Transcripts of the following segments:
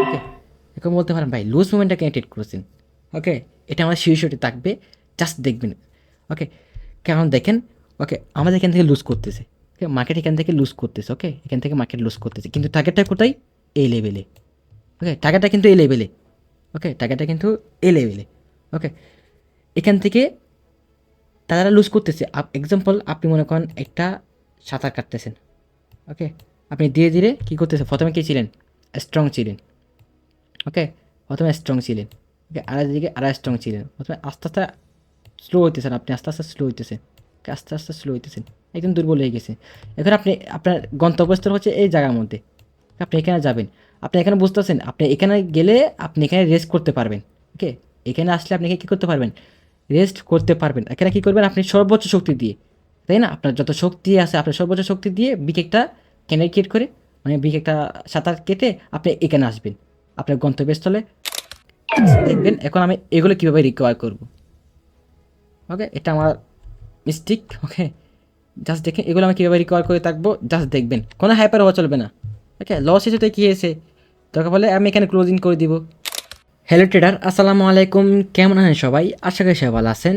ওকে, এখন বলতে পারেন ভাই লুজ মুভমেন্টটা কেন ট্রেড করেছেন। ওকে, এটা আমার শীর্ষটি থাকবে, জাস্ট দেখবেন। ওকে, কারণ দেখেন, ওকে আমাদের এখান থেকে লুজ করতেছে। ওকে, মার্কেট এখান থেকে লুজ করতেছে। ওকে, এখান থেকে মার্কেট লুজ করতেছে, কিন্তু টার্গেটটা কোথায়? এই লেভেলে। ওকে, টার্গেটটা কিন্তু এই লেভেলে। ওকে, টার্গেটটা কিন্তু এই লেভেলে। ওকে, এখান থেকে তারা লুজ করতেছে। এক্সাম্পল, আপনি মনে করেন একটা সাঁতার কাটতেছেন। ওকে, আপনি ধীরে ধীরে কী করতেছেন, প্রথমে কী ছিলেন? স্ট্রং ছিলেন। ওকে, প্রথমে স্ট্রং ছিলেন। ওকে, আড়াই দিকে আড়াই স্ট্রং ছিলেন। প্রথমে আস্তে আস্তে স্লো হইতেছেন, আপনি আস্তে আস্তে স্লো হইতেছেন। ওকে, আস্তে আস্তে স্লো হইতেছেন, একদম দুর্বল হয়ে গেছে। এখন আপনি আপনার গন্তব্যস্থল হচ্ছে এই জায়গার মধ্যে। আপনি এখানে যাবেন। আপনি এখানে বুঝতেছেন, আপনি এখানে গেলে আপনি এখানে রেস্ট করতে পারবেন। ওকে, এখানে আসলে আপনি কী করতে পারবেন? রেস্ট করতে পারবেন। এখানে কী করবেন? আপনি সর্বোচ্চ শক্তি দিয়ে, তাই না? আপনার যত শক্তি আছে আপনার সর্বোচ্চ শক্তি দিয়ে বিগ একটা ক্যানেল ক্রিয়েট করে, মানে বিগ একটা সাঁতার কেটে আপনি এখানে আসবেন আপনার গন্তব্যস্থলে। দেখবেন এখন আমি এগুলো কীভাবে রিকভার করব। ওকে, এটা আমার মিস্টেক। ওকে, জাস্ট দেখেন এগুলো আমি কীভাবে রিকভার করে থাকবো, জাস্ট দেখবেন। কোনো হাইপার হওয়া চলবে না। ওকে, লস ইস্যুতে কী হয়েছে, দরকার পড়লে আমি এখানে ক্লোজিং করে দিব। হ্যালো ট্রেডার, আসসালামু আলাইকুম। কেমন আছেন সবাই? আশা করি সবাই ভালো আছেন।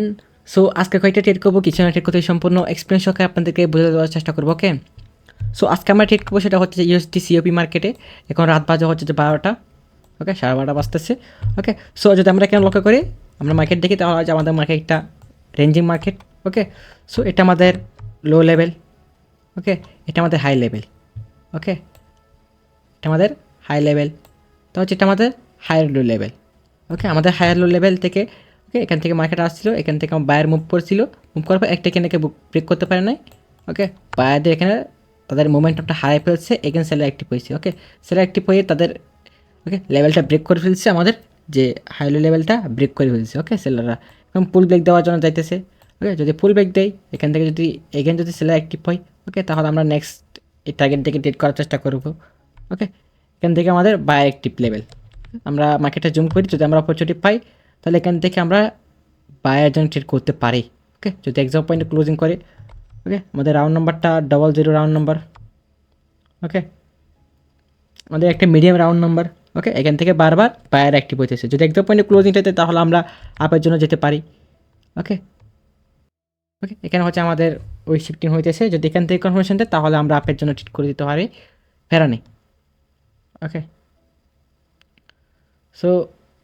সো আজকে কয়েকটা ট্রেড করবো, কিছু না ট্রেড করতে সম্পূর্ণ এক্সপিরিয়েন্স সহকারে আপনাদেরকে বোঝা দেওয়ার চেষ্টা করবো। ওকে, সো আজকে আমরা ট্রেড করবো, সেটা হচ্ছে ইউএসডি সিওপি মার্কেটে। এখন রাত বাজে হচ্ছে যে 12টা। ওকে, 12:30 বাজতেছে। ওকে, সো যদি আমরা কেন লক্ষ্য করি, আমরা মার্কেট দেখি, তাহলে আজ আমাদের মার্কেটটা রেঞ্জিং মার্কেট। ওকে, সো এটা আমাদের লো লেভেল। ওকে, এটা আমাদের হাই লেভেল। ওকে, এটা আমাদের হাই লেভেল, তো হচ্ছে এটা আমাদের হায়ার লো লেভেল। ওকে, আমাদের হায়ার লো লেভেল থেকে, ওকে এখান থেকে মার্কেট আসছিল, এখান থেকে আমার বায়ার মুভ করছিল। মুভ করার পর একটা এখানে ব্রেক করতে পারে নাই। ওকে, বায়ারদের এখানে তাদের মোমেন্টামটা হারাই ফেলছে, এখানে সেলার অ্যাক্টিভ হয়েছে। ওকে, সেলার অ্যাক্টিভ হয়ে তাদের ওকে লেভেলটা ব্রেক করে ফেলছে, আমাদের যে হাই লো লেভেলটা ব্রেক করে ফেলছে। ওকে, সেলাররা এখন পুল ব্রেক দেওয়ার জন্য যাইতেছে। ওকে, যদি পুল ব্রেক দেয় এখান থেকে, যদি এখানে যদি সেলার অ্যাক্টিভ হয়, ওকে তাহলে আমরা নেক্সট এই টার্গেট থেকে ট্রেড করার চেষ্টা করবো। ওকে, এখান থেকে আমাদের বায়ার অ্যাক্টিভ লেভেল, আমরা মার্কেটে জুম করি, যদি আমরা অপরচুনিটি পাই তাহলে এখান থেকে আমরা বায়ার জন্য ট্রেড করতে পারি। ওকে, যদি এক্সাম পয়েন্টে ক্লোজিং করে। ওকে, আমাদের রাউন্ড নাম্বারটা 00 রাউন্ড নাম্বার। ওকে, আমাদের একটা মিডিয়াম রাউন্ড নাম্বার। ওকে, এখান থেকে বারবার বায়ার অ্যাক্টিভ হইতেছে, যদি এক্সাম পয়েন্টে ক্লোজিংটাতে তাহলে আমরা আপের জন্য যেতে পারি। ওকে, ওকে এখানে হচ্ছে আমাদের ওই শিফটিং হইতেছে, যদি এখান থেকে কনফার্মেশন দেয় তাহলে আমরা আপের জন্য ট্রিট করে দিতে পারি, ফেরা নেই। ওকে, সো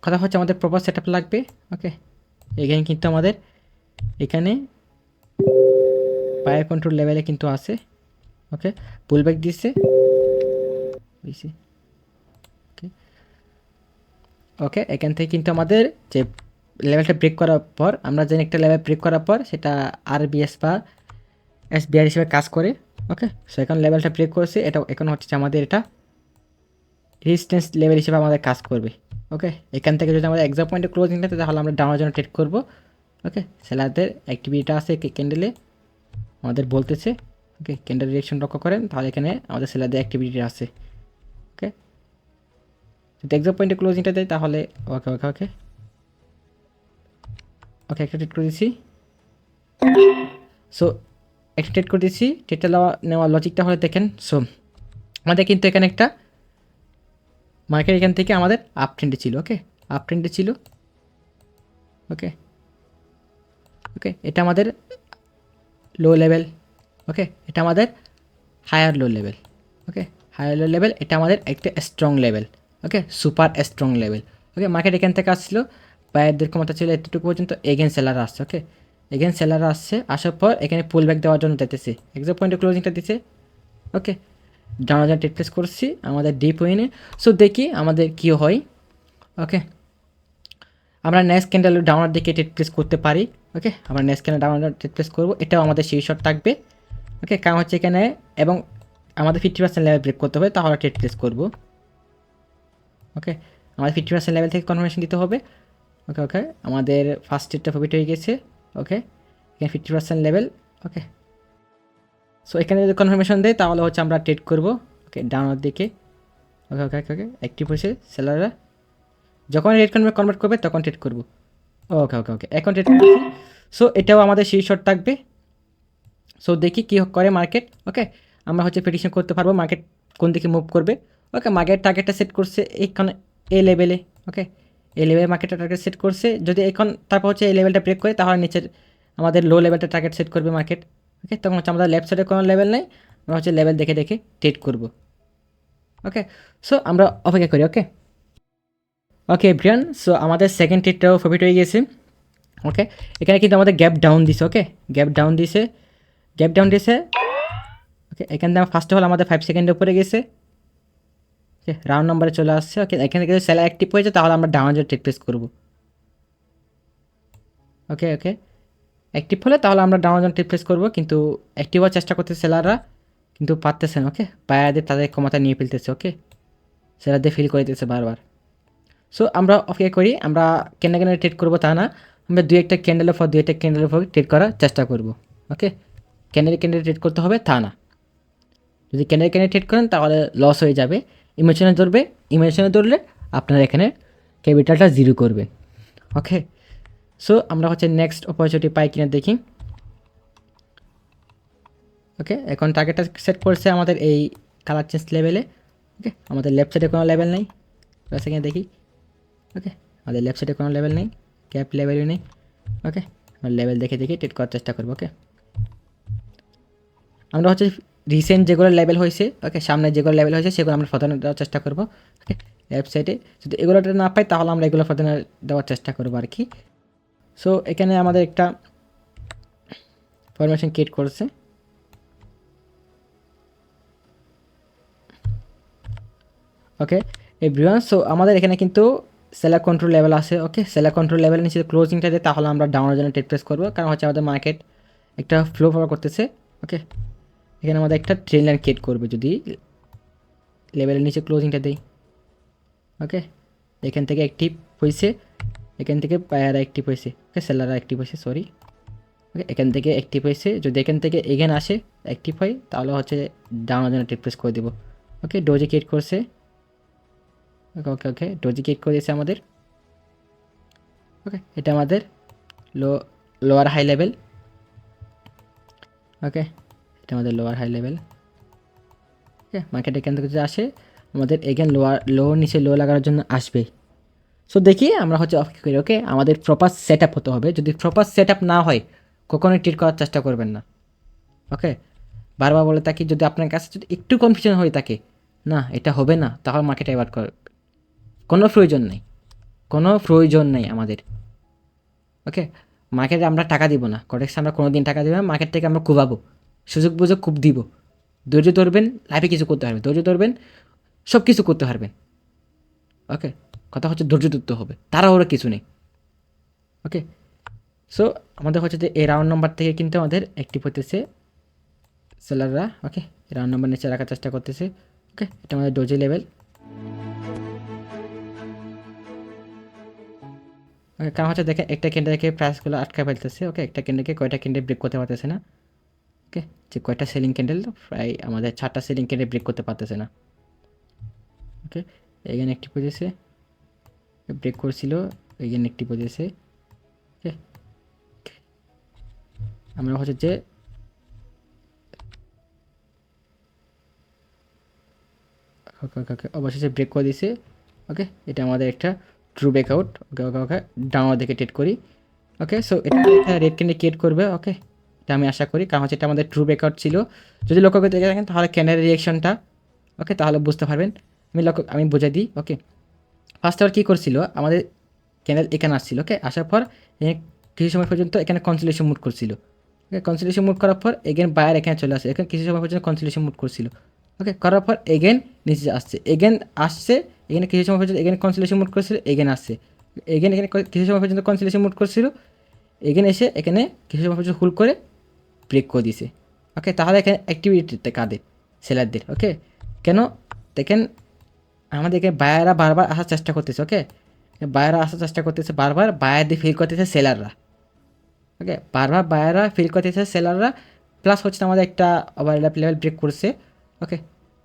কথা হচ্ছে আমাদের প্রপার সেট আপ লাগবে। ওকে, এখানে কিন্তু আমাদের এখানে পায়ের কন্ট্রোল লেভেলে কিন্তু আছে। ওকে, পুল ব্যাক দিচ্ছে। ওকে, ওকে এখান থেকে কিন্তু আমাদের যে লেভেলটা ব্রেক করার পর, আমরা জানি একটা লেভেল ব্রেক করার পর সেটা আরবিএস বা এসবিআর হিসেবে কাজ করে। ওকে, সো এখন লেভেলটা ব্রেক করেছে, এটা এখন হচ্ছে আমাদের এটা রেজিস্ট্যান্স লেভেল হিসেবে আমাদের কাজ করবে। ওকে, এখান থেকে যদি আমাদের এক্সাম পয়েন্টে ক্লোজিং থাকে তাহলে আমরা ডাউনের জন্য ট্রেড করবো। ওকে, সেলারদের অ্যাক্টিভিটিটা আছে ক্যান্ডেলে আমাদের বলতেছে। ওকে, ক্যান্ডেল ডিরেকশন লক্ষ্য করেন, তাহলে এখানে আমাদের সেলারদের অ্যাক্টিভিটি আছে। ওকে, যদি এক্সাম পয়েন্টে ক্লোজিংটা দেয় তাহলে ওকে ওকে ওকে ওকে একটা ট্রেড করে দিচ্ছি। সো একটা ট্রেড করে দিচ্ছি, ট্রেডটা নেওয়ার লজিকটা হলে দেখেন। সো আমাদের কিন্তু এখানে একটা মার্কেট এখান থেকে আমাদের আপ ট্রেন্ডে ছিল। ওকে, আপ ট্রেন্ডে ছিল। ওকে, ওকে এটা আমাদের লো লেভেল। ওকে, এটা আমাদের হায়ার লো লেভেল। ওকে, হায়ার লো লেভেল, এটা আমাদের একটা স্ট্রং লেভেল। ওকে, সুপার স্ট্রং লেভেল। ওকে, মার্কেট এখান থেকে আসছিলো, বায়ারদের ক্ষমতা ছিল এতটুকু পর্যন্ত, এগেন সেলার আসছে। ওকে, এগেন সেলার আসছে, আসার পর এখানে পুল ব্যাক দেওয়ার জন্য যেতেছে, এক্সাম পয়েন্টে ক্লোজিংটা দিচ্ছে। ওকে, ডাউন ট্রেড প্লেস করছি আমাদের ডিপ ওয়েনে। সো দেখি আমাদের কী হয়। ওকে, আমরা নেক্সট ক্যান্ডেল ডাউনার দিকে ট্রেড প্লেস করতে পারি। ওকে, আমরা নেক্সট ক্যান্ডেল ডাউনার ট্রেড প্লেস করবো, এটাও আমাদের শীর্ষক থাকবে। ওকে, কারণ হচ্ছে এখানে এবং আমাদের 50% লেভেল ব্রেক করতে হবে, তাহলে ট্রেড প্লেস করবো। ওকে, আমাদের 50% লেভেল থেকে কনফার্মেশন দিতে হবে। ওকে ওকে, আমাদের ফার্স্ট ট্রেডটা প্রফিট হয়ে গেছে। ওকে, এখানে 50% লেভেল। ওকে, সো এখানে যদি কনফার্মেশন দেয় তাহলে হচ্ছে আমরা ট্রেড করবো। ওকে, ডাউনের দিকে। ওকে ওকে ওকে অ্যাক্টিভ হয়েছে সেলাররা, যখন রেড কনভার্ট করবে তখন ট্রেড করবো। ওকে ওকে ওকে এখন ট্রেড করছি। সো এটাও আমাদের শীর্ষক থাকবে। সো দেখি কী করে মার্কেট। ওকে, আমরা হচ্ছে প্রেডিকশন করতে পারবো মার্কেট কোন দিকে মুভ করবে। ওকে, মার্কেট টার্গেটটা সেট করছে এইখানে এই লেভেলে। ওকে, এই লেভেলে মার্কেটটা টার্গেট সেট করছে, যদি এখন তারপর হচ্ছে এই লেভেলটা ব্রেক করে তাহলে নিচের আমাদের লো লেভেলটা টার্গেট সেট করবে মার্কেট। ওকে, তখন হচ্ছে আমাদের লেফট সাইডে কোনো লেভেল নেই, আমরা হচ্ছে লেভেল দেখে দেখে ট্রেড করব। ওকে, সো আমরা অপেক্ষা করি। ওকে ওকে ব্রিয়ান, সো আমাদের সেকেন্ড ট্রেডটাও প্রফিট হয়ে গেছে। ওকে, এখানে কিন্তু আমাদের গ্যাপ ডাউন দিছে। ওকে, গ্যাপ ডাউন দিছে। ওকে, এখান থেকে ফার্স্ট অফ অল আমাদের 5 সেকেন্ডের উপরে গেছে। ওকে, রাউন্ড নাম্বারে চলে আসছে। ওকে, এখানে যদি সেলার অ্যাক্টিভ হয়েছে তাহলে আমরা ডাউন যে ট্রেড প্লেস করবো। ওকে ওকে, অ্যাক্টিভ হলে তাহলে আমরা ডাউন ট্রেড প্লেস করবো, কিন্তু অ্যাক্টিভ হওয়ার চেষ্টা করতেছে সেলাররা, কিন্তু পারতেছে না। ওকে, বায়ারদের তাদের ক্ষমতা নিয়ে ফেলতেছে। ওকে, সেলারদের ফিল করে দিতেছে বারবার। সো আমরা অপেক্ষা করি, আমরা ক্যান্ডেল ট্রেড করবো তা না, আমরা দুই একটা ক্যান্ডেলের পর ট্রেড করার চেষ্টা করব। ওকে, ক্যান্ডেল ট্রেড করতে হবে তা না, যদি ক্যান্ডেল ট্রেড করেন তাহলে লস হয়ে যাবে। ইমোশনে ধরলে আপনার এখানে ক্যাপিটালটা জিরো করবে। ওকে, সো আমরা হচ্ছে নেক্সট অপরচুনিটি পাই কিনা দেখি। ওকে, এখন টার্গেটটা সেট করছে আমাদের এই কালার চেঞ্জ লেভেলে। ওকে, আমাদের লেফট সাইডে কোনো লেভেল নেই, এখানে দেখি। ওকে, আমাদের লেফট সাইডে কোনো লেভেল নেই, ক্যাপ লেভেলও নেই। ওকে, আমরা লেভেল দেখে দেখে ট্রেড করার চেষ্টা করবো। ওকে, আমরা হচ্ছে রিসেন্ট যেগুলো লেভেল হয়েছে, ওকে, সামনে যেগুলো লেভেল হয়েছে সেগুলো আমরা প্রধান দেওয়ার চেষ্টা করবো। ওকে, ওয়েবসাইটে যদি এগুলোটা না পাই তাহলে আমরা এগুলো প্রধান দেওয়ার চেষ্টা করবো আর কি। সো এখানে আমাদের একটা ফরমেশন ক্রিয়েট করছে। ওকে এভরিওয়ান, সো আমাদের এখানে কিন্তু সেলার কন্ট্রোল লেভেল আছে। ওকে, সেলার কন্ট্রোল লেভেল নিচে ক্লোজিংটা দিয়ে তাহলে আমরা ডাউনের জন্য ট্রেড প্লেস করবো, কারণ হচ্ছে আমাদের মার্কেট একটা ফ্লো ফরওয়ার্ড করতেছে। ওকে, এখানে আমাদের একটা ট্রেন লাইন ক্রিয়েট করবে যদি লেভেলের নিচে ক্লোজিংটা দেই। ওকে, এখান থেকে অ্যাক্টিভ হয়েছে, এখান থেকে বায়াররা অ্যাক্টিভ হয়েছে। ওকে, সেলাররা অ্যাক্টিভ হয়েছে, সরি। ওকে, এখান থেকে অ্যাক্টিভ হয়েছে, যদি এখান থেকে এগেন আসে অ্যাক্টিভ হয় তাহলে হচ্ছে ডাউনের জন্য ট্রেড প্লেস করে দেবো। ওকে, ডোজি ক্রিয়েট করছে। ওকে ওকে ওকে, ডোজি ক্রিয়েট করে দিয়েছে আমাদের। ওকে, এটা আমাদের লোয়ার হাই লেভেল। ওকে, এটা আমাদের লোয়ার হাই লেভেল। ওকে, মার্কেট এখান থেকে যদি আসে আমাদের এগেন লোয়ার নিচে লো লাগানোর জন্য আসবে। সো দেখি আমরা হচ্ছে অপেক্ষা করি। ওকে, আমাদের প্রপার সেট আপ হতে হবে, যদি প্রপার সেট আপ না হয় কখনোই ট্রেড করার চেষ্টা করবেন না। ওকে, বারবার বলে থাকি, যদি আপনার কাছে যদি একটু কনফিউশন হয়ে থাকে না এটা হবে না, তাহলে মার্কেটে অ্যাভয়েড কর, কোনো প্রয়োজন নেই আমাদের। ওকে, মার্কেটে আমরা টাকা দিব না, কটেক্সে আমরা কোনো দিন টাকা দিব না, মার্কেট থেকে আমরা কুবাবো, সুযোগ বুঝে কূপ দিব। ধৈর্য ধরবেন, লাইফে কিছু করতে পারবেন, ধৈর্য ধরবেন, সব কিছু করতে পারবেন। ওকে, কথা হচ্ছে ধৈর্য ধরতে হবে, তাড়াহুড়ো কিছু নেই। ওকে, সো আমাদের হচ্ছে যে এই রাউন্ড নাম্বার থেকে কিন্তু আমাদের অ্যাক্টিভ হতেছে সেলাররা। ওকে, রাউন্ড নাম্বার নিচে রাখার চেষ্টা করতেছে। ওকে, এটা আমাদের ডোজি লেভেল। ওকে, কারণ হচ্ছে দেখেন একটা ক্যান্ডেলকে প্রাইসগুলো আটকা ফেলতেছে। ওকে, একটা ক্যান্ডেলকে কয়টা ক্যান্ডেল ব্রেক করতে পারতেছে না। ওকে, যে কয়টা সেলিং ক্যান্ডেল, প্রায় আমাদের 4টা সেলিং ক্যান্ডেল ব্রেক করতে পারতেছে না। ওকে, এখানে অ্যাক্টিভ হয়েছে, ব্রেক করছিল, এখানে অ্যাক্টিভ হয়েছে। ওকে, আমরা হচ্ছে যে ওকে ওকে ওকে অবশেষে ব্রেক করে দিয়েছে। ওকে, এটা আমাদের একটা ট্রু ব্রেকআউট। ওকে ওকে ওকে, ডাউন দিকে ট্রেড করি। ওকে, সো এটা একটা রেড ক্যান্ডেল ক্রিয়েট করবে। ওকে, এটা আমি আশা করি, কারণ হচ্ছে এটা আমাদের ট্রু ব্রেকআউট ছিল। যদি লক্ষ্য করে দেখে থাকেন তাহলে ক্যান্ডেলের রিয়েকশনটা, ওকে, তাহলে বুঝতে পারবেন। আমি বুঝে দিই। ওকে, ফার্স্ট আবার কী করছিল, আমাদের ক্যান্ডেল এখানে আসছিল। ওকে, আসার পর কিছু সময় পর্যন্ত এখানে কনসিলেশন মুড করছিল। ওকে, কনসিলেশন মুড করার পর এগেন বায়ার এখানে চলে আসে, এখানে কিছু সময় পর্যন্ত কনসিলেশন মুড করছিল। ওকে, করার পর এগেন নিচে আসছে, এখানে কিছু সময় পর্যন্ত এগেন কনসিলেশন মুড করছিল, এগেন আসছে, এখানে কিছু সময় পর্যন্ত কনসিলেশন মুড করছিল, এগেন এসে এখানে কিছু সময় পর্যন্ত হুল করে ব্রেক করে দিছে। ওকে, তাহলে এখানে অ্যাক্টিভিটিতে কাদের, সেলারদের। ওকে, কেন দেখেন আমাদের এখানে বায়াররা বারবার আসার চেষ্টা করতেছে। ওকে, বায়াররা আসার চেষ্টা করতেছে বারবার, বায়ারদের ফিল করতেছে সেলাররা। ওকে, বারবার বায়াররা ফিল করতেছে সেলাররা, প্লাস হচ্ছে আমাদের একটা ওভারল্যাপ লেভেল ব্রেক করছে। ওকে,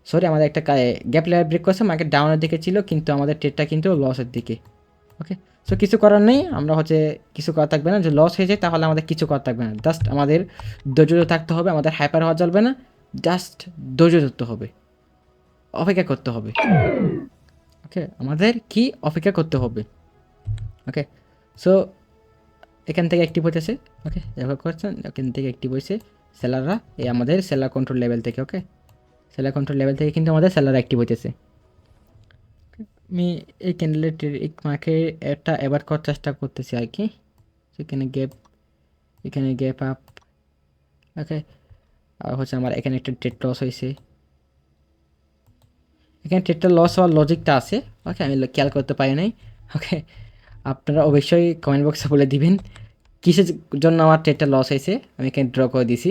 সরি, আমাদের একটা গ্যাপ লেভেল ব্রেক করছে, মার্কেট ডাউনের দিকে ছিল কিন্তু আমাদের ট্রেডটা কিন্তু লসের দিকে। ওকে, সো কিছু করার নেই, আমরা হচ্ছে কিছু করা থাকবে না, যে লস হয়ে যায় তাহলে আমাদের কিছু করা থাকবে না, জাস্ট আমাদের ধৈর্য থাকতে হবে, আমাদের হাইপার হওয়া চলবে না, জাস্ট ধৈর্য ধরতে হবে। অপেক্ষা করতে হবে। ওকে, আমাদের কি অপেক্ষা করতে হবে। ওকে, সো এখান থেকে অ্যাক্টিভ হইতেছে। ওকে, দেখো করছেন এখান থেকে অ্যাক্টিভ হয়েছে সেলাররা, এই আমাদের সেলার কন্ট্রোল লেভেল থেকে। ওকে, সেলার কন্ট্রোল লেভেল থেকে কিন্তু আমাদের সেলার অ্যাক্টিভ হইতেছে। আমি এই ক্যান্ডেলের মাকে এটা এবার করার চেষ্টা করতেছি আর কি। এখানে গ্যাপ, এখানে গ্যাপ আপ। ওকে, আর হচ্ছে আমার এখানে একটা ট্রেড লস হয়েছে, এখানে ট্রেডটা লস হওয়ার লজিকটা আছে। ওকে, আমি খেয়াল করতে পারি নাই। ওকে, আপনারা অবশ্যই কমেন্ট বক্সে বলে দিবেন কিসের জন্য আমার ট্রেডটা লস হয়েছে। আমি এখানে ড্র করে দিছি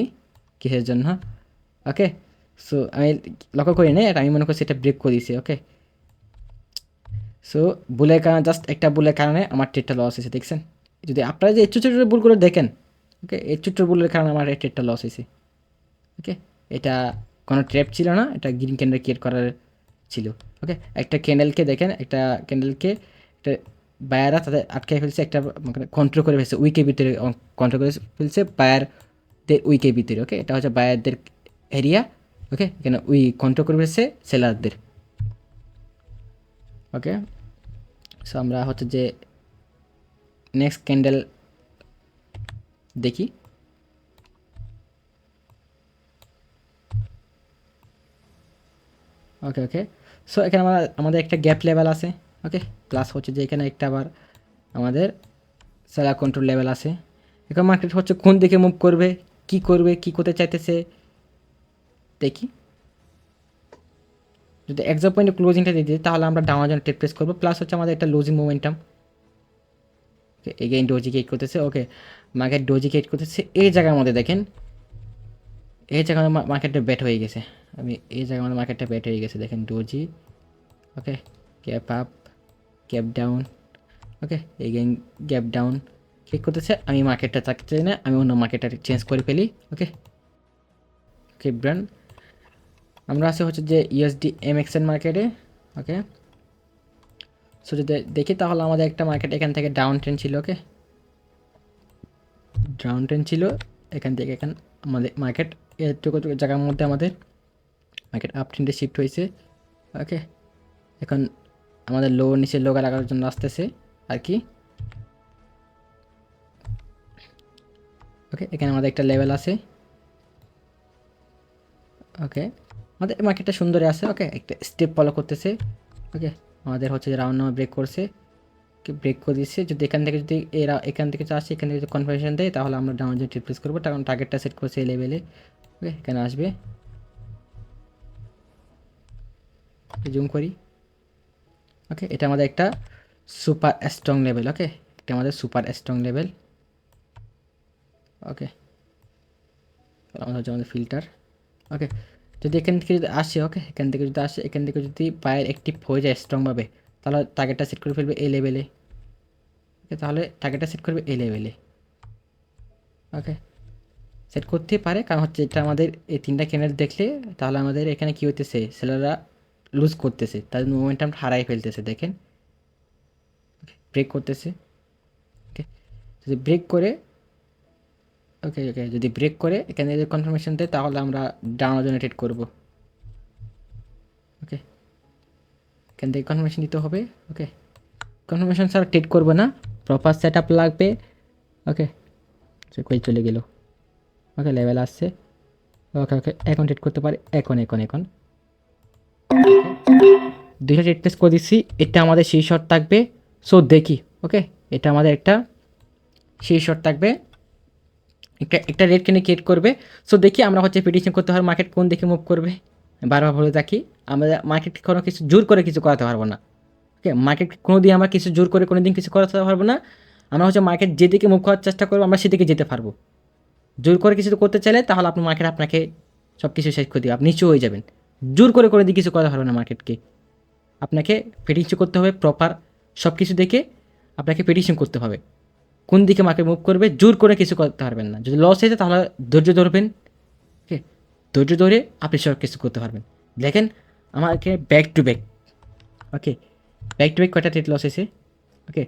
কিসের জন্য। ওকে, সো আমি লক্ষ্য করি নাই, আর আমি মনে করছি এটা ব্রেক করে দিছি। ওকে, সো ভুলের কারণে, জাস্ট একটা ভুলের কারণে আমার ট্রেডটা লস হয়েছে, দেখছেন? যদি আপনারা যে এই ছোটো ছোটো ভুলগুলো দেখেন, ওকে, এই ছোট্ট ভুলের কারণে আমার এই ট্রেডটা লস হয়েছে। ওকে, এটা কোনো ট্র্যাপ ছিল না, এটা গ্রিন ক্যান্ডেল ক্রিয়েট করার ছিল। ওকে, একটা ক্যান্ডেলকে দেখেন, একটা ক্যান্ডেলকে একটা বায়াররা তাদের আটকে ফেলছে, একটা কন্ট্রোল করে ফেলছে উইকের ভিতরে, কন্ট্রোল করে ফেলছে বায়ারদের উইকের ভিতরে। ওকে, এটা হচ্ছে বায়ারদের এরিয়া। ওকে, এখানে উই কন্ট্রোল করে ফেলছে সেলারদের। ওকে, সো আমরা হচ্ছে যে নেক্সট ক্যান্ডেল দেখি। ওকে ওকে, সো এখানে আমাদের একটা গ্যাপ লেভেল আছে। ওকে, প্লাস হচ্ছে যে এখানে একটা আবার আমাদের সেলার কন্ট্রোল লেভেল আছে। এখন মার্কেট হচ্ছে কোন দিকে মুভ করবে, কি করতে চাইতেছে দেখি। যদি এক্সাম পয়েন্টে ক্লোজিংটা দিয়ে দিই তাহলে আমরা ডাউনের জন্য ট্রেড প্লেস করবো। প্লাস হচ্ছে আমাদের একটা losing momentum. Again doji create করতেছে। ওকে, মার্কেট ডোজি ক্রিয়েট করতেছে এই জায়গার মধ্যে, দেখেন এই জায়গায় মার্কেটটা ব্যাট হয়ে গেছে। আমি এই জায়গার মধ্যে মার্কেটটা ব্যাট হয়ে গেছে, দেখেন ডোজি। ওকে, গ্যাপ আপ, গ্যাপ ডাউন। ওকে, এগেইন গ্যাপ ডাউন ক্লিক করতেছে। আমি মার্কেটটা থাকতে চাই না, আমি অন্য মার্কেটটা চেঞ্জ করে ফেলি। ওকে, ওকে ব্র্যান্ড, আমরা আছে হচ্ছে যে ইউএসডি এমএক্সএন মার্কেটে। ওকে, সো যদি দেখি তাহলে আমাদের একটা মার্কেট এখান থেকে ডাউন ট্রেন্ড ছিল। ওকে, ডাউন ট্রেন্ড ছিল এখান থেকে, আমাদের মার্কেট এটুকু জায়গার মধ্যে আমাদের মার্কেট আপ ট্রেন্ডে শিফট হয়েছে। ওকে, এখন আমাদের লো নিচে লো লাগার জন্য আসতেছে আর কি। ওকে, এখানে আমাদের একটা লেভেল আছে। ওকে, আমাদের মার্কেটটা সুন্দরই আছে। ওকে, একটা স্টেপ ফলো করতেছে। ওকে, আমাদের হচ্ছে যে রাউন্ড নাম্বার ব্রেক করছে, ব্রেক করে দিচ্ছে। যদি এখান থেকে যদি এরা এখান থেকে আসছে, এখান থেকে যদি কনফার্মেশন দেয় তাহলে আমরা ডাউন জন্য রিপ্লেস করবো, কারণ টার্গেটটা সেট করছে এই লেভেলে। ওকে, এখানে আসবে, জুম করি। ওকে, এটা আমাদের একটা সুপার স্ট্রং লেভেল। ওকে, এটা আমাদের সুপার স্ট্রং লেভেল। ওকে, আমাদের হচ্ছে আমাদের ফিল্টার। ওকে, যদি এখান থেকে যদি আসে, ওকে, এখান থেকে যদি আসে, এখান থেকে যদি পায়ের অ্যাক্টিভ হয়ে যায় স্ট্রংভাবে, তাহলে টার্গেটটা সেট করে ফেলবে এই লেভেলে। ওকে, তাহলে টার্গেটটা সেট করবে এই লেভেলে। ওকে, সেট করতে পারে, কারণ হচ্ছে এটা আমাদের এই তিনটা ক্যান্ডেল দেখলে তাহলে আমাদের এখানে কী হইতেছে, সেলাররা লুজ করতেছে, তাদের মোমেন্টাম হারাই ফেলতেছে। দেখেন ব্রেক করতেছে। ওকে, যদি ব্রেক করে, ওকে ওকে, যদি ব্রেক করে এখানে যদি কনফার্মেশন দেয় তাহলে আমরা ডাউন জেনারেট করব। ওকে, এখান থেকে কনফার্মেশন দিতে হবে। ওকে, কনফার্মেশন ছাড়া ট্রেড করবো না, প্রপার সেট আপ লাগবে। ওকে, সে কই চলে গেল। ওকে, লেভেল আসছে। ওকে ওকে, এখন ট্রেড করতে পারে, এখন দুইটা ট্রেড প্লেস করে দিচ্ছি। এটা আমাদের সেই শর্ট থাকবে। সো দেখি। ওকে, এটা আমাদের একটা সেই শর্ট থাকবে, একটা রেট কিনে ক্রিয়েট করবে। সো দেখি আমরা হচ্ছে প্রেডিকশন করতে পারবো মার্কেট কোন দিকে মুভ করবে। বারবার বলে থাকি, আমরা মার্কেট কোনো কিছু জোর করে কিছু করাতে পারবো না। ওকে, মার্কেট কোনো দিন আমরা কিছু জোর করে কোনো দিন কিছু করাতে পারবো না। আমরা হচ্ছে মার্কেট যেদিকে মুভ করার চেষ্টা করবো আমরা সেদিকে যেতে পারবো। জোর করে কিছু করতে চাইলে তাহলে আপনার মার্কেট আপনাকে সব কিছু শেষ করে দিবে, আপনি নিচু হয়ে যাবেন। জোর করে কোনো দিন কিছু করাতে পারবে না মার্কেটকে। আপনাকে প্রেডিকশন করতে হবে প্রপার, সব কিছু দেখে আপনাকে প্রেডিকশন করতে হবে কোন দিকে মার্কেট মুভ করবে। জোর করে কিছু করতে পারবেন না। যদি লস হয়েছে তাহলে ধৈর্য ধরবেন। ওকে, ধৈর্য ধরে আপনি সব কিছু করতে পারবেন। দেখেন আমাকে back to back, okay, back to back কয়টা ট্রেড লস হয়েছে। ওকে,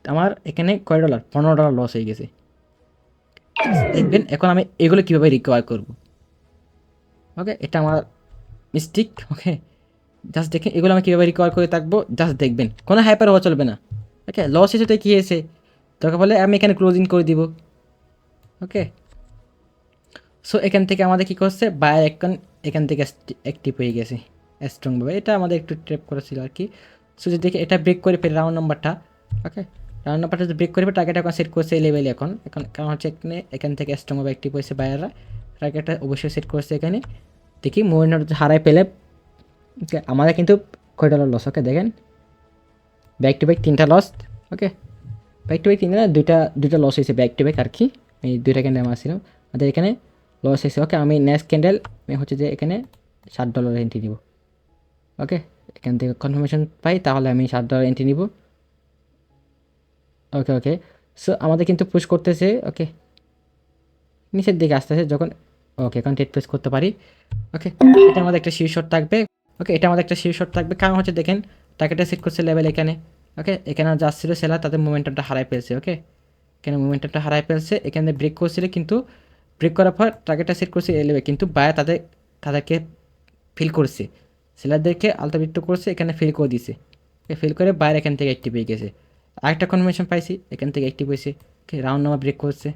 আমার এখানে কয় ডলার, $15 লস হয়ে গেছে। দেখবেন এখন আমি এগুলো কীভাবে রিকভার করব। ওকে, এটা আমার মিস্টেক। ওকে, জাস্ট দেখেন এগুলো আমি কীভাবে রিকভার করে থাকবো, জাস্ট দেখবেন, কোনো হাইপার হওয়া চলবে না। ওকে, লস এসে কী হয়েছে, দরকার পড়লে আমি এখানে ক্লোজিং করে দিব। ওকে, সো এখান থেকে আমাদের কী করছে, বায়ার এখান থেকে অ্যাক্টিভ হয়ে গেছে স্ট্রংভাবে। এটা আমাদের একটু ট্র্যাপ করেছিল আর কি। সো যদি দেখি এটা ব্রেক করে ফেলে রাউন্ড নাম্বারটা। ওকে, রাউন্ড নাম্বারটা যদি ব্রেক করে ফেলে, টার্গেট এখন সেট করছে এই লেভেলে। এখন কারণ হচ্ছে এখান থেকে স্ট্রংভাবে অ্যাক্টিভ হয়েছে বায়াররা, টার্গেটটা অবশ্যই সেট করছে এখানে। দেখি মুভমেন্ট হারাই পেলে ওকে আমাদের কিন্তু কয়টা লস। ওকে দেখেন, ব্যাক টু ব্যাক 3টা loss. Okay, back to back 3টা না, দুইটা লস হয়েছে ব্যাক টু ব্যাক আর কি। এই 2টা ক্যান্ডেল আমার ছিল, আমাদের এখানে লস হয়েছে। ওকে, আমি নেক্সট ক্যান্ডেল আমি হচ্ছে যে এখানে $7 এন্ট্রি নিব। ওকে, এখান থেকে কনফার্মেশন পাই তাহলে আমি $7 এন্ট্রি নিব। ওকে ওকে, সো আমাদের কিন্তু পুশ করতেছে। ওকে, নিচের দিকে আসতেছে যখন। ওকে, এখন ট্রেড প্লেস করতে পারি। ওকে, এটা আমাদের একটা শীর্ষট থাকবে। ওকে, এটা আমাদের একটা শীর্ষট থাকবে, কারণ হচ্ছে দেখেন টার্গেটটা সেট করছে লেভেল এখানে। ওকে, এখানে যাচ্ছিল সেলার, তাদের মোমেন্টামটা হারাই ফেলছে। ওকে, এখানে মোমেন্টামটা হারাই ফেলছে, এখানে ব্রেক করছিল, কিন্তু ব্রেক করার পর টার্গেটটা সেট করছে এ লেভেল, কিন্তু বায়া তাদেরকে ফিল করছে, সেলারদেরকে আলতাবৃত্ত করছে, এখানে ফিল করে দিছে। ফিল করে বাইরে এখান থেকে অ্যাক্টিভ হয়ে গেছে। আরেকটা কনফার্মেশন পাইছি, এখান থেকে অ্যাক্টিভ হয়েছে। ওকে, রাউন্ড নাম্বার ব্রেক করছে।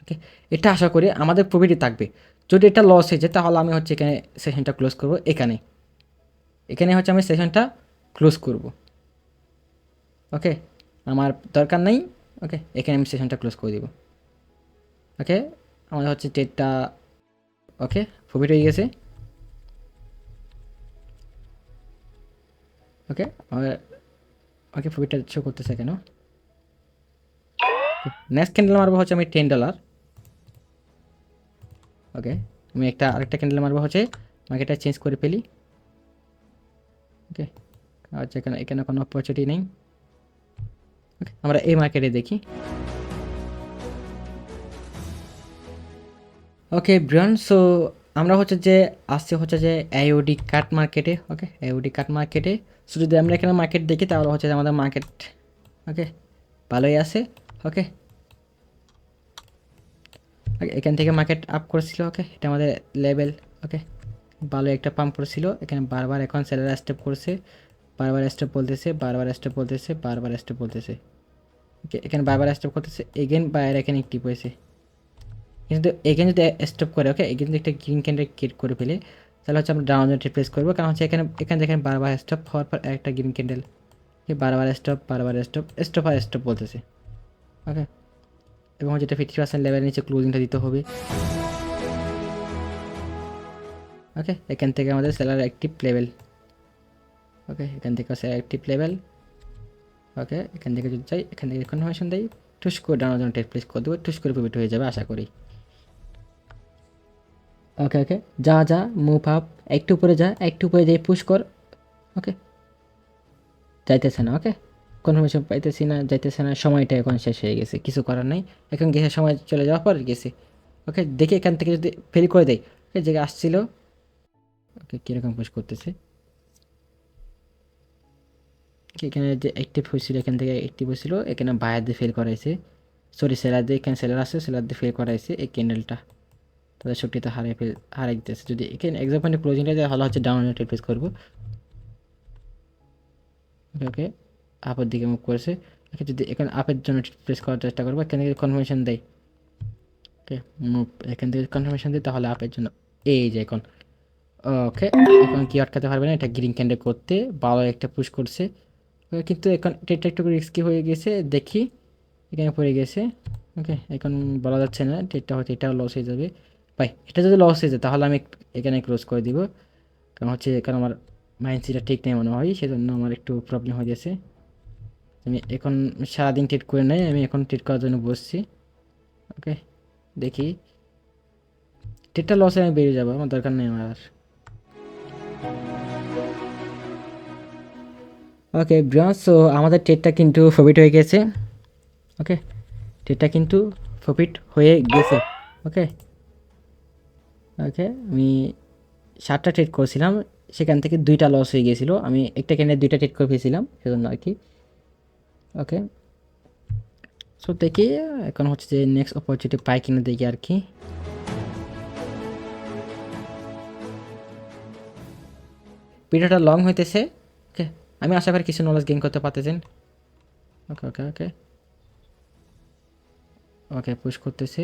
ওকে, এটা আশা করি আমাদের প্রফিটই থাকবে। যদি এটা লস হয়ে যায় তাহলে আমি হচ্ছে এখানে সেশনটা ক্লোজ করব। এখানে এখানে হচ্ছে আমি সেশনটা ক্লোজ করব। ওকে, আমার দরকার নেই। ওকে, এখানে আমি সেশনটা ক্লোজ করে দিব। ওকে, আমাদের হচ্ছে ট্রেডটা ওকে প্রফিট হয়ে গেছে। ওকে, আমার ওকে প্রফিটটা শো করতেছে কেন। নেক্সট ক্যান্ডেল মারবো হচ্ছে আমি $10। ওকে, আমি আরেকটা ক্যান্ডেল মারবো হচ্ছে, মার্কেটটা চেঞ্জ করে ফেলি। ওকে, আচ্ছা এখানে এখানে কোনো অপরচুনিটি নেই। ওকে, আমরা এই মার্কেটে দেখি। ওকে ব্রিয়ান, সো আমরা হচ্ছে যে আসছে হচ্ছে যে AUD কাট মার্কেটে। ওকে, AUD কাট মার্কেটে। সো যদি আমরা এখানে মার্কেট দেখি তাহলে হচ্ছে যে আমাদের মার্কেট ওকে ভালোই আছে। ওকে, এখান থেকে মার্কেট আপ করেছিল। ওকে, এটা আমাদের লেভেল। ওকে, ভালো একটা পাম্প করেছিল এখানে, বারবার এখন সেলার স্টেপ করছে, বারবার স্টেপ বলতেছে, বারবার স্টেপ বলতেছে, বারবার স্টেপ বলতেছে। ওকে, এখানে বারবার স্টেপ করতেছে, এগেন বাইরে এখানে অ্যাক্টিভ হয়েছে। কিন্তু এখানে যদি স্টপ করে, ওকে, এখানে যদি একটা গ্রিন ক্যান্ডেল ক্রিয়েট করে ফেলে তাহলে হচ্ছে আমরা ডাউন রিপ্লেস করবো, কারণ হচ্ছে এখানে দেখেন বারবার স্টপ হওয়ার পর একটা গ্রিন ক্যান্ডেল, বারবার স্টপ, বারবার স্টপ, স্টপ আর স্টপ বলতেছে। ওকে, এবং যেটা 50% লেভেলের নিচে ক্লোজিংটা দিতে হবে। ওকে, এখান থেকে আমাদের সেলার অ্যাক্টিভ লেভেল। ওকে, এখান থেকে সেলার অ্যাক্টিভ লেভেল। ওকে, এখান থেকে যদি যাই, এখান থেকে কনফার্মেশন দেয়, টুস করে ডাউন জন্য টেক প্লেস করে দেবো, টুস করে প্রফিট হয়ে যাবে আশা করি। ওকে ওকে, যা মুভ আপ, একটু উপরে যা, একটু উপরে যাই পুশ কর। ওকে, যাইতেছে না। ওকে, কনফার্মেশন পাইতেছি না, যাইতেছে না, সময়টা এখন শেষ হয়ে গেছে, কিছু করার নাই। এখন গেছে, সময় চলে যাওয়ার পর গেছে। ওকে, দেখি এখান থেকে যদি ফেল করে দেয়। ওকে, জায়গায় আসছিল। ওকে, কীরকম পুশ করতেছে। এখানে যে অ্যাক্টিভ হয়েছিল, এখান থেকে অ্যাক্টিভ হয়েছিল, এখানে বায়ার দিয়ে ফেল করাইছে, সরি সেলার দিয়ে, এখানে সেলার আছে, সেলার দিয়ে ফেল করাইছে এই ক্যান্ডেলটা, তাদের শক্তিটা হারাই দিতেছে। যদি এখানে এক্সাম পয়েন্টে ক্লোজিংটা দেয় তাহলে হচ্ছে ডাউন রিপ্লেস করবো। ওকে ওকে, আপের দিকে মুভ করেছে। ওকে, যদি এখানে আপের জন্য প্রেস করার চেষ্টা করবো, এখান থেকে কনফার্মেশন দেয়। ওকে, মুভ এখান থেকে কনফার্মেশন দিই তাহলে আপের জন্য এই যে এখন। ওকে, এখন কি আটকাতে পারবে না, এটা গ্রিন ক্যান্ডেল করতে ভালো একটা পুশ করছে। ওকে, কিন্তু এখন এটা একটু রিস্কি হয়ে গেছে, দেখি এখানে পড়ে গেছে। ওকে, এখন বলা যাচ্ছে না, ডেটটা হয়তো এটাও লস হয়ে যাবে। ভাই এটা যদি লস হয়ে যায় তাহলে আমি এখানে ক্লোজ করে দিব, কারণ হচ্ছে এখানে আমার মাইন্ডসেটটা ঠিক নেই মনে হয়, সেজন্য আমার একটু প্রবলেম হয়ে গেছে। আমি এখন সারাদিন ট্রিট করে নেই, আমি এখন ট্রিট করার জন্য বসছি। ওকে, দেখি ট্রিটটা লসে আমি বেরিয়ে যাবো, আমার দরকার নেই আমার আর। ওকে ব্রিয়ান, সো আমাদের ট্রেডটা কিন্তু প্রফিট হয়ে গেছে। ওকে, ট্রেডটা কিন্তু প্রফিট হয়ে গেছে। ওকে ওকে, আমি 7টা ট্রেড করেছিলাম, সেখান থেকে 2টা লস হয়ে গিয়েছিলো, আমি একটা ক্যান্ডেল 2টা ট্রেড করে ফেলেছিলাম সেজন্য আর কি। ওকে, সো দেখি এখন হচ্ছে যে নেক্সট অপরচুনিটি পাই কিনা দেখি আর কি। ভিডিওটা লং হইতেছে। ওকে, আমি আশা করি কিছু নলেজ গেইন করতে পারতেছেন। ওকে ওকে ওকে ওকে, পুশ করতেছে।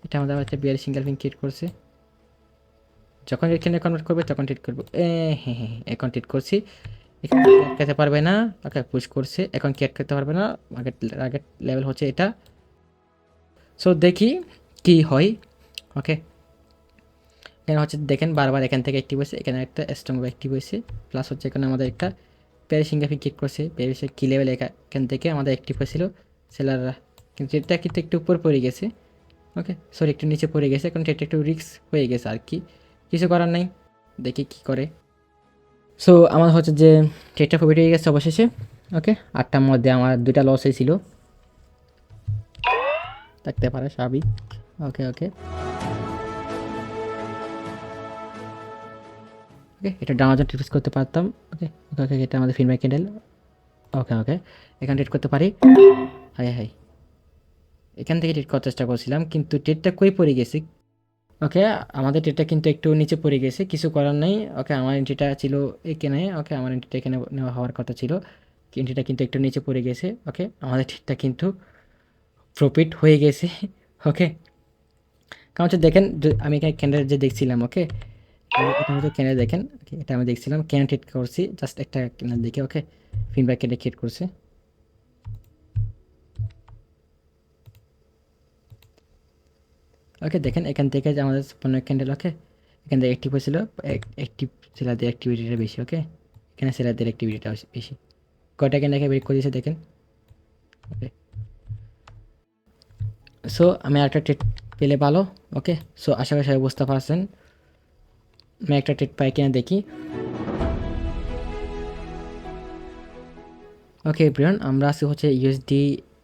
এটা আমাদের হচ্ছে বিয়ার সিঙ্গেল ফিং ক্রিয়েট করছে। যখন এখানে কনভার্ট করবে তখন ট্রিট করবো। হ্যাঁ হ্যাঁ হ্যাঁ, এখন ট্রিট করছি। এখানে খেতে পারবে না। ওকে, পুশ করছে, এখন ক্যাট খেতে পারবে না। আগের লেভেল হচ্ছে এটা। সো দেখি কি হয়। ওকে, এখানে হচ্ছে দেখেন বারবার এখান থেকে অ্যাক্টিভ হয়েছে, এখানে একটা স্ট্রং অ্যাক্টিভ হয়েছে। প্লাস হচ্ছে এখানে আমাদের একটা প্যারিসিঙ্গাফি ক্লিক করছে। প্যারিসের কি লেভেল এখান থেকে আমাদের অ্যাক্টিভ হয়েছিল সেলাররা, কিন্তু এটা কিন্তু একটু উপর পড়ে গেছে। ওকে সরি, একটু নিচে পড়ে গেছে, কারণ এটা একটু রিস্ক হয়ে গেছে আর কি, কিছু করার নাই। দেখি কি করে। সো আমার হচ্ছে যে ট্রেডটা প্রফিট হয়ে গেছে অবশেষে। ওকে, 8টার মধ্যে আমার 2টা লস হয়েছিল, থাকতে পারে স্বাভাবিক। ওকে ওকে ওকে, এটা ডাউন জন্য ট্রিট করতে পারতাম। ওকে ওকে ওকে, এটা আমাদের ফিনব্যাক ক্যান্ডেল। ওকে ওকে, এখানে ট্রিট করতে পারি। হাই হাই, এখান থেকে ট্রিট করার চেষ্টা করছিলাম, কিন্তু ট্রেডটা কই পড়ে গেছে। ওকে, আমাদের ট্রেডটা কিন্তু একটু নিচে পড়ে গেছে, কিছু করার নাই। ওকে, আমার এন্ট্রিটা ছিল এখানে। ওকে, আমার এন্ট্রিটা এখানে নেওয়া হওয়ার কথা ছিল, এন্ট্রিটা কিন্তু একটু নিচে পড়ে গেছে। ওকে, আমাদের ট্রেডটা কিন্তু প্রফিট হয়ে গেছে। ওকে, কারণ হচ্ছে দেখেন আমি এখানে ক্যান্ডেল যে দেখছিলাম। ওকে, এটা হচ্ছে ক্যান্ডেল দেখেন। ওকে, এটা আমি দেখছিলাম ক্যান্ডেল ট্রেড করছি, জাস্ট একটা ক্যান্ডেল দেখে। ওকে, ফিনব্যাক ক্যান্ডেল ট্রেড করছে। ওকে, দেখেন এখান থেকে যে আমাদের 15 ক্যান্ডেল। ওকে, এখান থেকে অ্যাক্টিভ হয়েছিল, অ্যাক্টিভ সেলারদের অ্যাক্টিভিটিটা বেশি। ওকে, এখানে সেলারদের অ্যাক্টিভিটিটা বেশি। কয়টা ক্যান্ডেলকে বের করে দিয়েছে দেখেন। ওকে, সো আমি একটা ট্রেড পেলে ভালো। ওকে, সো আশা করি সবাই বুঝতে পারছেন। আমি একটা ট্রেড পাই কিনা দেখি। ওকে ব্রিয়ন, আমরা আছি হচ্ছে ইউএসডি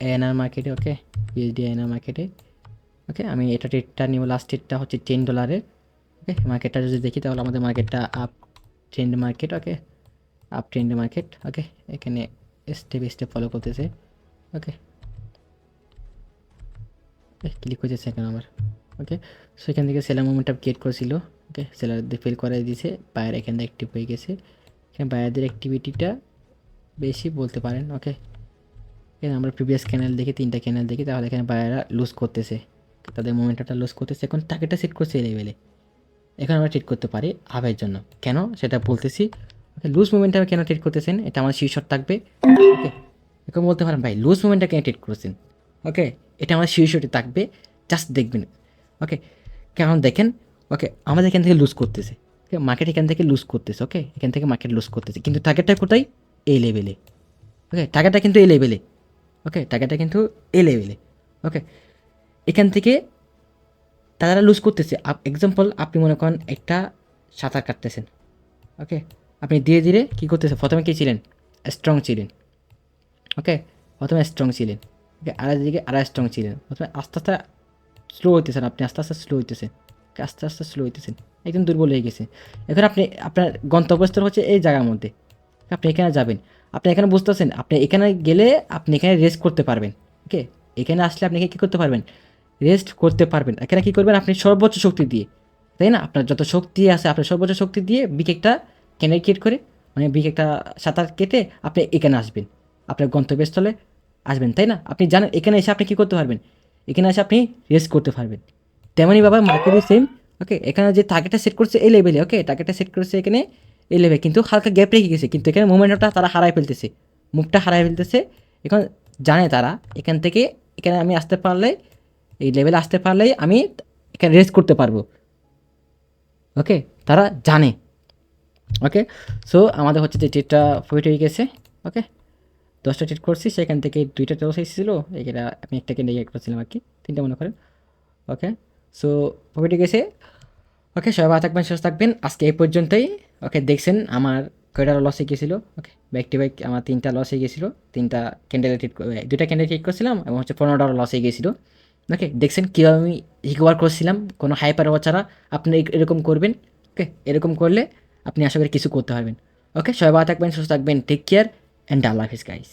এএনআর মার্কেটে। ওকে, ইউএসডি এএনআর মার্কেটে। ওকে, আমি এটা ট্রেডটা নিব, লাস্ট ট্রেডটা হচ্ছে $10। ওকে, মার্কেটটা যদি দেখি তাহলে আমাদের মার্কেটটা আপ ট্রেন্ড মার্কেট। ওকে, আপ ট্রেন্ড মার্কেট। ওকে, এখানে স্টেপ স্টেপ ফলো করতেছে। ওকে, ক্লিক হয়েছে সেখানে আমার। ওকে, সো এখান থেকে সেলার মুভমেন্টটা ক্রিয়েট করেছিল। ওকে, সেলারদের ফেল করে দিয়েছে, বায়ার এখানে অ্যাক্টিভ হয়ে গেছে। এখানে বায়ারদের অ্যাক্টিভিটিটা বেশি বলতে পারেন। ওকে, এখানে আমরা প্রিভিয়াস ক্যানেল দেখি, 3টা ক্যানেল দেখি, তাহলে এখানে বায়াররা লুজ করতেছে, তাদের মোমেন্টটা লুজ করতেছে। এখন টার্গেটটা সেট করছে এই লেভেলে, এখন আমরা ট্রিট করতে পারি হাফের জন্য। কেন সেটা বলতেছি। ওকে, লুজ মুভমেন্টটা কেন ট্রিট করতেছেন, এটা আমার শীর্ষক থাকবে। ওকে, এখন বলতে পারেন ভাই লুজ মুভমেন্টটা কেন ট্রিট করছেন। ওকে, এটা আমার শীর্ষটি থাকবে, জাস্ট দেখবেন। ওকে, কারণ দেখেন। ওকে, আমাদের এখান থেকে লুজ করতেছে। ওকে, মার্কেট এখান থেকে লুজ করতেছে। ওকে, এখান থেকে মার্কেট লুজ করতেছে, কিন্তু টার্গেটটা কোথায়, এই লেভেলে। ওকে, টার্গেটটা কিন্তু এই লেভেলে। ওকে, টার্গেটটা কিন্তু এই লেভেলে। ওকে, এখান থেকে তারা লুজ করতেছে। এক্সাম্পল, আপনি মনে করেন একটা সাঁতার কাটতেছেন। ওকে, আপনি ধীরে ধীরে কী করতেছেন, প্রথমে কী ছিলেন, স্ট্রং ছিলেন। ওকে, প্রথমে স্ট্রং ছিলেন। ওকে, আর দিকে আর স্ট্রং ছিলেন। প্রথমে আস্তে আস্তে স্লো হইতেছেন, আপনি আস্তে আস্তে স্লো হইতেছেন। আস্তে আস্তে স্লো হইতেছেন, একদম দুর্বল হয়ে গেছে। এখন আপনি আপনার গন্তব্যস্থল হচ্ছে এই জায়গার মধ্যে, আপনি এখানে যাবেন। আপনি এখানে বুঝতেছেন, আপনি এখানে গেলে আপনি এখানে রেস্ট করতে পারবেন। ওকে, এখানে আসলে আপনি কী করতে পারবেন, রেস্ট করতে পারবেন। এখানে কী করবেন, আপনি সর্বোচ্চ শক্তি দিয়ে, তাই না, আপনার যত শক্তি আছে আপনার সর্বোচ্চ শক্তি দিয়ে বিগ একটা ক্যানেল ক্রিয়েট করে, মানে বিগ একটা সাঁতার কেটে আপনি এখানে আসবেন, আপনার গন্তব্যস্থলে আসবেন, তাই না। আপনি জানেন এখানে এসে আপনি কী করতে পারবেন, এখানে এসে আপনি রেস্ট করতে পারবেন। তেমনই বাবা মার্কেটে সেম। ওকে, এখানে যে টার্গেটটা সেট করছে এই লেভেলে। ওকে, টার্গেটটা সেট করছে এখানে এই লেভেল, কিন্তু হালকা গ্যাপ রেখে গেছে, কিন্তু এখানে মুভমেন্টটা তারা হারাই ফেলতেছে, মুখটা হারাই ফেলতেছে। এখন জানে তারা এখান থেকে এখানে আমি আসতে পারলে, এই লেভেলে আসতে পারলেই আমি এখানে রেস্ট করতে পারবো। ওকে, তারা জানে। ওকে, সো আমাদের হচ্ছে যে ট্রেডটা প্রফিট হয়ে গেছে। ওকে, 10টা ট্রেড করছি, সেখান থেকে 2টা লস এসেছিলো, এটা আমি একটাকে নেগেট করছিলাম আর কি, 3টা মনে করেন। ওকে, সো প্রফিট হয়ে গেছে। ওকে, সবাই ভালো থাকবেন, সুস্থ থাকবেন, আজকে এই পর্যন্তই। ওকে, দেখছেন আমার কয়টা লস হয়ে গেছিলো। ওকে, ব্যাক টু ব্যাক আমার 3টা লস হয়ে গেছিলো, 3টা ক্যান্ডেল ট্রেড, 2টা ক্যান্ডেল ট্রেড করছিলাম, এবং হচ্ছে $15 লস হয়ে গেছিলো। ওকে, দেখছেন কীভাবে আমি রিকভার করছিলাম কোনো হাইপার হওয়া ছাড়া। আপনি এরকম করবেন। ওকে, এরকম করলে আপনি আশা করি কিছু করতে পারবেন। ওকে, সবাই ভালো থাকবেন, সুস্থ থাকবেন, টেক কেয়ার অ্যান্ড আল্লাহ হাফিজ গাইস।